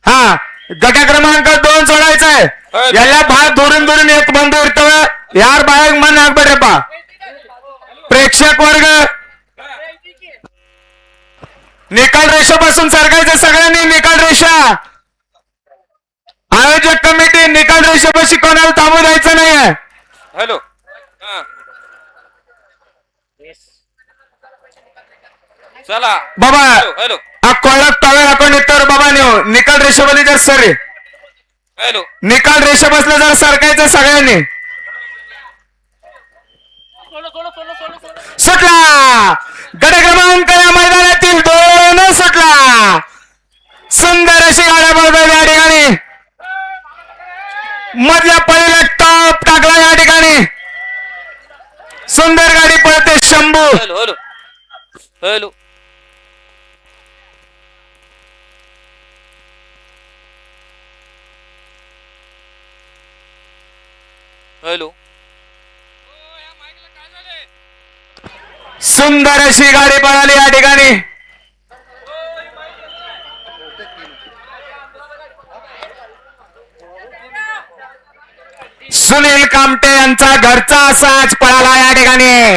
हा गटा क्रमांक 2 सोडायचा आहे याला भाग धरून धरून एक बंधू इरतव यार बाहेर मन आगबडे पा प्रेक्षक वर्ग निकाल रेषेपासून सरकायचं सगळ्यांनी निकाल रेषा आयोजक कमिटी निकाल रेषेपाशी कोणाला थांबू द्यायचं नाहीये हॅलो चला बाबा हॅलो कोळक तवे आपण इतर बाबा नेऊ निकाल रेषेवरती जर सर हॅलो निकाल रेषे बसले जर सरकायचं सगळ्यांनी सुटला गट क्रमांक या मैदानातील 2 सुटला सुंदर अशी गाड्या पळतात या ठिकाणी मधल्या पहिल्या टॉप टाकला या ठिकाणी सुंदर गाडी पळते Shambhu hello hello hello hello सुंदर अशी गाडी पळाली या ठिकाणी सुनील कामटे यांचा घरचा असा आज पळाला या ठिकाणी